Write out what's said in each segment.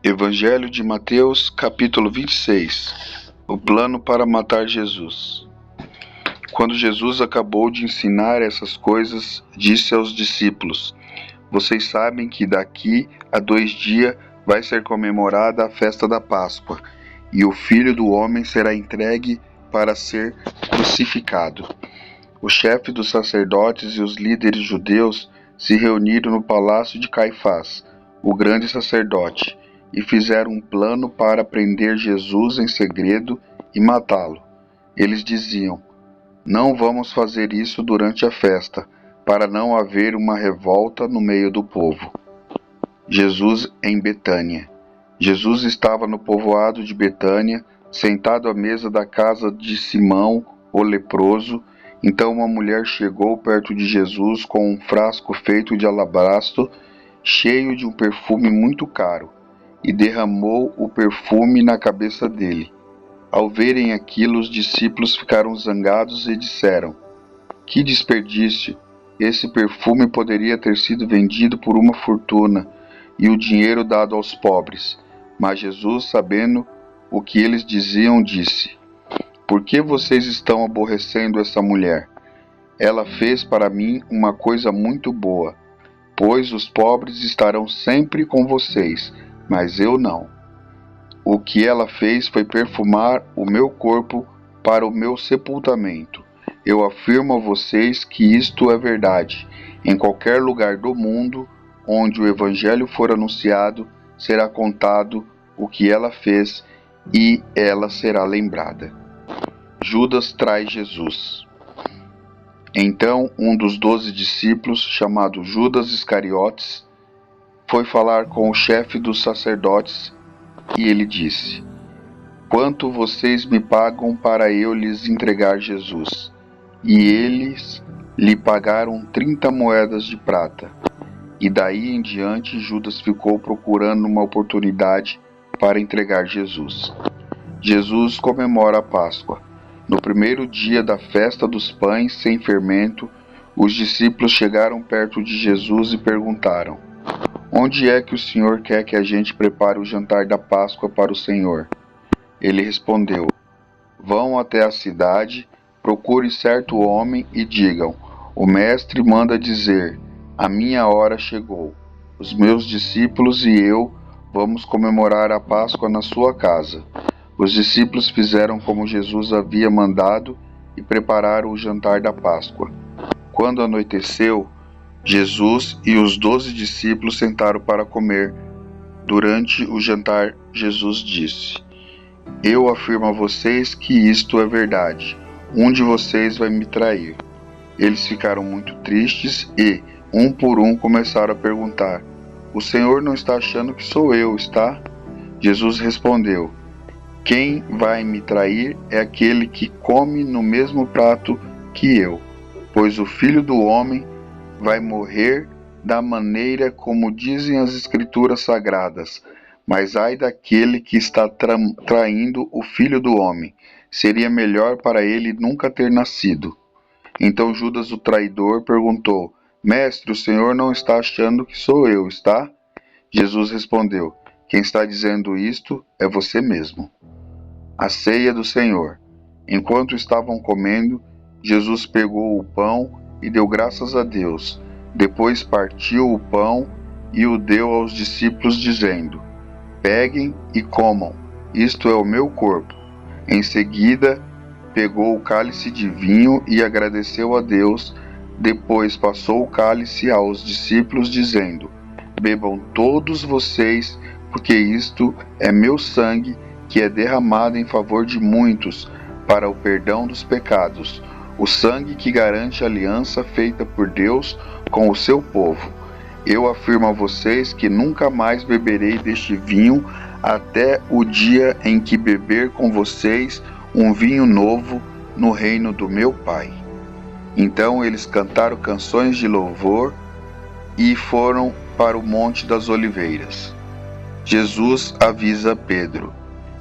Evangelho de Mateus, capítulo 26. O plano para matar Jesus. Quando Jesus acabou de ensinar essas coisas, disse aos discípulos: Vocês sabem que daqui a 2 dias vai ser comemorada a festa da Páscoa, e o Filho do Homem será entregue para ser crucificado. O chefe dos sacerdotes e os líderes judeus se reuniram no palácio de Caifás, o grande sacerdote, e fizeram um plano para prender Jesus em segredo e matá-lo. Eles diziam: Não vamos fazer isso durante a festa, para não haver uma revolta no meio do povo. Jesus em Betânia. Jesus estava no povoado de Betânia, sentado à mesa da casa de Simão, o leproso. Então uma mulher chegou perto de Jesus com um frasco feito de alabastro, cheio de um perfume muito caro, e derramou o perfume na cabeça dele. Ao verem aquilo, os discípulos ficaram zangados e disseram: Que desperdício! Esse perfume poderia ter sido vendido por uma fortuna e o dinheiro dado aos pobres. Mas Jesus, sabendo o que eles diziam, disse: Por que vocês estão aborrecendo essa mulher? Ela fez para mim uma coisa muito boa, pois os pobres estarão sempre com vocês, mas eu não. O que ela fez foi perfumar o meu corpo para o meu sepultamento. Eu afirmo a vocês que isto é verdade. Em qualquer lugar do mundo onde o Evangelho for anunciado, será contado o que ela fez e ela será lembrada. Judas trai Jesus. Então um dos 12 discípulos, chamado Judas Iscariotes, foi falar com o chefe dos sacerdotes e ele disse: Quanto vocês me pagam para eu lhes entregar Jesus? E eles lhe pagaram 30 moedas de prata. E daí em diante Judas ficou procurando uma oportunidade para entregar Jesus. Jesus comemora a Páscoa. No primeiro dia da festa dos pães sem fermento, os discípulos chegaram perto de Jesus e perguntaram: Onde é que o Senhor quer que a gente prepare o jantar da Páscoa para o Senhor? Ele respondeu: Vão até a cidade, procure certo homem e digam: O mestre manda dizer: A minha hora chegou. Os meus discípulos e eu vamos comemorar a Páscoa na sua casa. Os discípulos fizeram como Jesus havia mandado e prepararam o jantar da Páscoa. Quando anoiteceu, Jesus e os 12 discípulos sentaram para comer. Durante o jantar, Jesus disse: Eu afirmo a vocês que isto é verdade. Um de vocês vai me trair. Eles ficaram muito tristes e, um por um, começaram a perguntar: O Senhor não está achando que sou eu, está? Jesus respondeu: Quem vai me trair é aquele que come no mesmo prato que eu, pois o Filho do Homem vai morrer da maneira como dizem as Escrituras Sagradas. Mas ai daquele que está traindo o Filho do Homem. Seria melhor para ele nunca ter nascido. Então Judas, o traidor, perguntou: Mestre, o Senhor não está achando que sou eu, está? Jesus respondeu: Quem está dizendo isto é você mesmo. A ceia do Senhor. Enquanto estavam comendo, Jesus pegou o pão e deu graças a Deus. Depois partiu o pão e o deu aos discípulos, dizendo: Peguem e comam, isto é o meu corpo. Em seguida, pegou o cálice de vinho e agradeceu a Deus. Depois passou o cálice aos discípulos, dizendo: Bebam todos vocês, porque isto é meu sangue, que é derramado em favor de muitos, para o perdão dos pecados. O sangue que garante a aliança feita por Deus com o seu povo. Eu afirmo a vocês que nunca mais beberei deste vinho, até o dia em que beber com vocês um vinho novo no reino do meu Pai. Então eles cantaram canções de louvor e foram para o Monte das Oliveiras. Jesus avisa Pedro.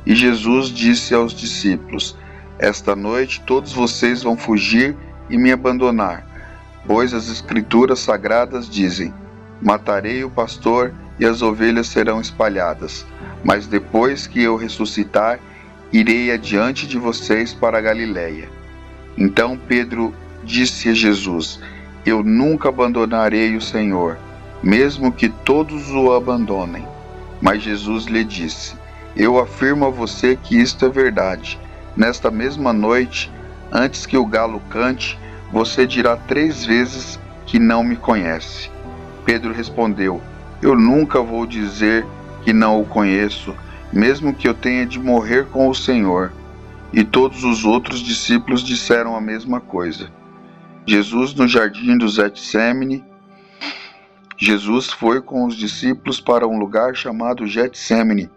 E Jesus disse aos discípulos: Esta noite todos vocês vão fugir e me abandonar, pois as Escrituras Sagradas dizem: Matarei o pastor e as ovelhas serão espalhadas. Mas depois que eu ressuscitar, irei adiante de vocês para a Galiléia. Então Pedro disse a Jesus: Eu nunca abandonarei o Senhor, mesmo que todos o abandonem. Mas Jesus lhe disse: Eu afirmo a você que isto é verdade. Nesta mesma noite, antes que o galo cante, você dirá 3 vezes que não me conhece. Pedro respondeu: Eu nunca vou dizer que não o conheço, mesmo que eu tenha de morrer com o Senhor. E todos os outros discípulos disseram a mesma coisa. Jesus no jardim do Getsêmani. Jesus foi com os discípulos para um lugar chamado Getsêmani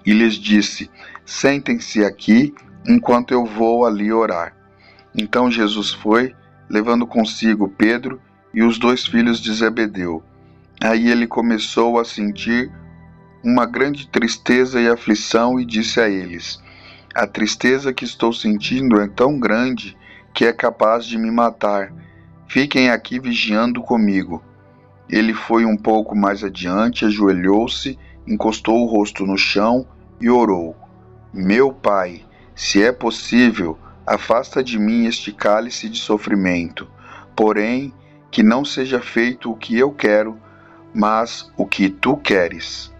e lhes disse: Sentem-se aqui enquanto eu vou ali orar. Então Jesus foi, levando consigo Pedro e os 2 filhos de Zebedeu. Aí ele começou a sentir uma grande tristeza e aflição e disse a eles: A tristeza que estou sentindo é tão grande que é capaz de me matar. Fiquem aqui vigiando comigo. Ele foi um pouco mais adiante, ajoelhou-se, encostou o rosto no chão e orou: Meu Pai, se é possível, afasta de mim este cálice de sofrimento. Porém, que não seja feito o que eu quero, mas o que tu queres.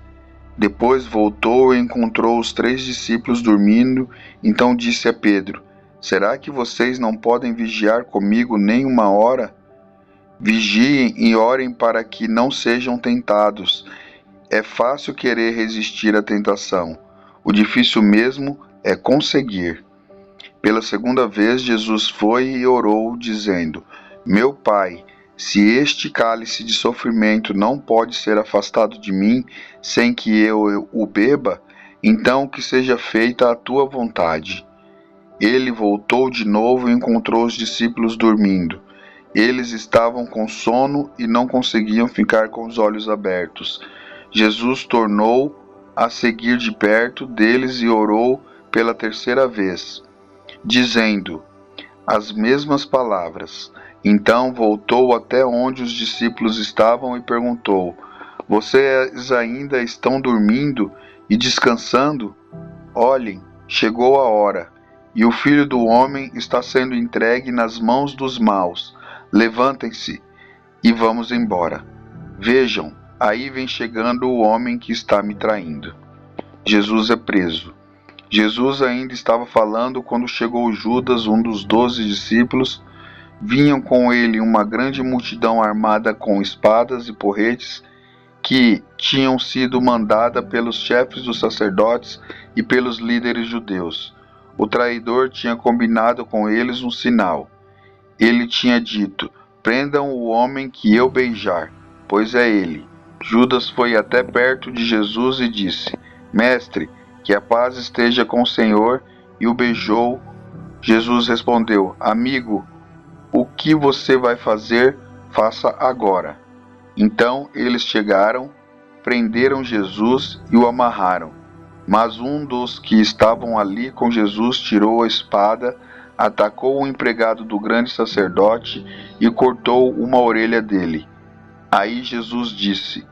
Depois voltou e encontrou os 3 discípulos dormindo, então disse a Pedro: Será que vocês não podem vigiar comigo nem 1 hora? Vigiem e orem para que não sejam tentados. É fácil querer resistir à tentação. O difícil mesmo é conseguir. Pela 2ª vez, Jesus foi e orou, dizendo: Meu Pai, se este cálice de sofrimento não pode ser afastado de mim sem que eu o beba, então que seja feita a tua vontade. Ele voltou de novo e encontrou os discípulos dormindo. Eles estavam com sono e não conseguiam ficar com os olhos abertos. Jesus tornou a seguir de perto deles e orou pela 3ª vez, dizendo as mesmas palavras. Então voltou até onde os discípulos estavam e perguntou: Vocês ainda estão dormindo e descansando? Olhem, chegou a hora, e o Filho do Homem está sendo entregue nas mãos dos maus. Levantem-se e vamos embora. Vejam, aí vem chegando o homem que está me traindo. Jesus é preso. Jesus ainda estava falando quando chegou Judas, um dos 12 discípulos. Vinham com ele uma grande multidão armada com espadas e porretes que tinham sido mandada pelos chefes dos sacerdotes e pelos líderes judeus. O traidor tinha combinado com eles um sinal. Ele tinha dito: Prendam o homem que eu beijar, pois é ele. Judas foi até perto de Jesus e disse: Mestre, que a paz esteja com o Senhor, e o beijou. Jesus respondeu: Amigo, o que você vai fazer, faça agora. Então eles chegaram, prenderam Jesus e o amarraram. Mas um dos que estavam ali com Jesus tirou a espada, atacou o empregado do grande sacerdote e cortou uma orelha dele. Aí Jesus disse: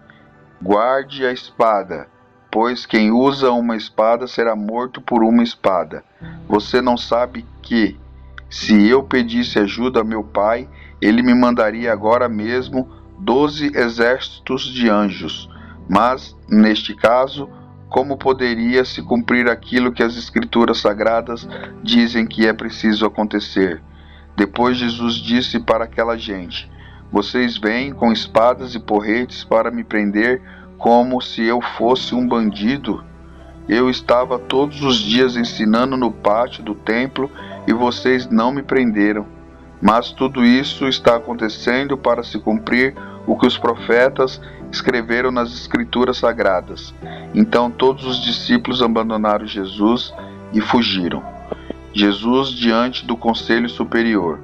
Guarde a espada, pois quem usa uma espada será morto por uma espada. Você não sabe que, se eu pedisse ajuda a meu Pai, ele me mandaria agora mesmo 12 exércitos de anjos. Mas, neste caso, como poderia se cumprir aquilo que as Escrituras Sagradas dizem que é preciso acontecer? Depois Jesus disse para aquela gente: Vocês vêm com espadas e porretes para me prender como se eu fosse um bandido? Eu estava todos os dias ensinando no pátio do templo e vocês não me prenderam. Mas tudo isso está acontecendo para se cumprir o que os profetas escreveram nas Escrituras Sagradas. Então todos os discípulos abandonaram Jesus e fugiram. Jesus diante do Conselho Superior.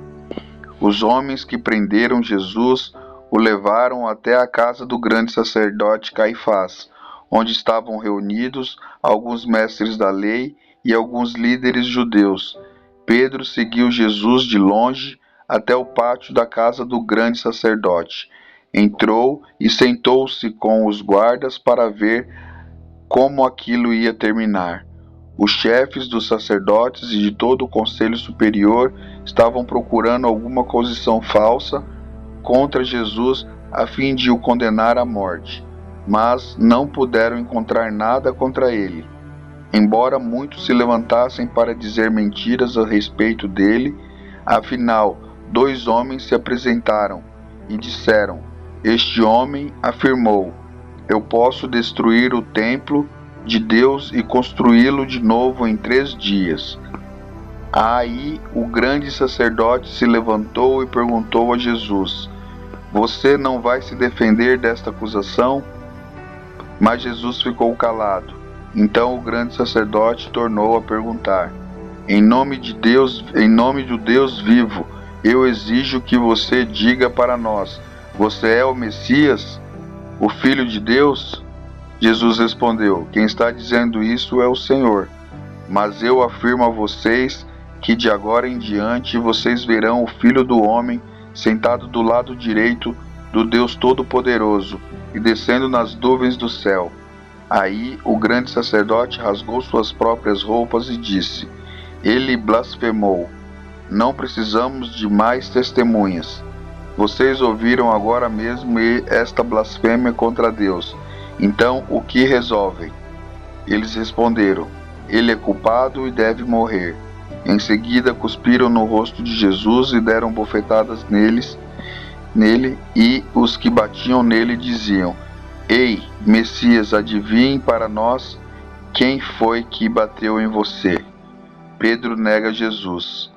Os homens que prenderam Jesus o levaram até a casa do grande sacerdote Caifás, onde estavam reunidos alguns mestres da lei e alguns líderes judeus. Pedro seguiu Jesus de longe até o pátio da casa do grande sacerdote. entrou e sentou-se com os guardas para ver como aquilo ia terminar. Os chefes dos sacerdotes e de todo o conselho superior estavam procurando alguma acusação falsa contra Jesus a fim de o condenar à morte, mas não puderam encontrar nada contra ele. Embora muitos se levantassem para dizer mentiras a respeito dele, afinal, 2 homens se apresentaram e disseram: Este homem afirmou: Eu posso destruir o templo de Deus e construí-lo de novo em 3 dias. Aí o grande sacerdote se levantou e perguntou a Jesus: Você não vai se defender desta acusação? Mas Jesus ficou calado. Então o grande sacerdote tornou a perguntar: Em nome de Deus, em nome do Deus vivo, eu exijo que você diga para nós: Você é o Messias, o Filho de Deus? Jesus respondeu: Quem está dizendo isso é o Senhor. Mas eu afirmo a vocês que de agora em diante vocês verão o Filho do Homem sentado do lado direito do Deus Todo-Poderoso e descendo nas nuvens do céu. Aí o grande sacerdote rasgou suas próprias roupas e disse: Ele blasfemou. Não precisamos de mais testemunhas. Vocês ouviram agora mesmo esta blasfêmia contra Deus. Então o que resolvem? Eles responderam: Ele é culpado e deve morrer. Em seguida cuspiram no rosto de Jesus e deram bofetadas nele, e os que batiam nele diziam: Ei, Messias, adivinhe para nós quem foi que bateu em você. Pedro nega Jesus.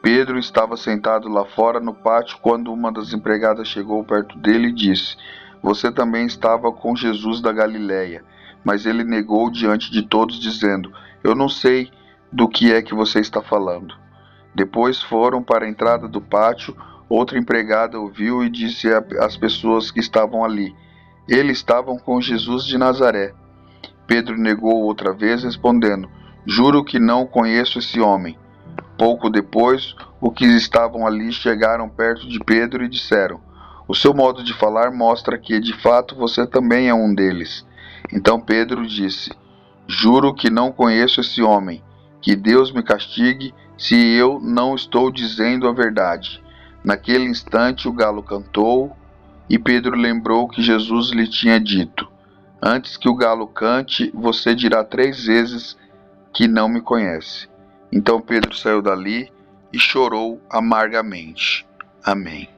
Pedro estava sentado lá fora no pátio quando uma das empregadas chegou perto dele e disse: Você também estava com Jesus da Galileia. Mas ele negou diante de todos, dizendo: Eu não sei do que é que você está falando. Depois foram para a entrada do pátio. Outra empregada ouviu e disse às pessoas que estavam ali: Eles estavam com Jesus de Nazaré. Pedro negou outra vez, respondendo: Juro que não conheço esse homem. Pouco depois, os que estavam ali chegaram perto de Pedro e disseram: O seu modo de falar mostra que, de fato, você também é um deles. Então Pedro disse: Juro que não conheço esse homem. Que Deus me castigue se eu não estou dizendo a verdade. Naquele instante o galo cantou, e Pedro lembrou que Jesus lhe tinha dito: Antes que o galo cante, você dirá 3 vezes que não me conhece. Então Pedro saiu dali e chorou amargamente. Amém.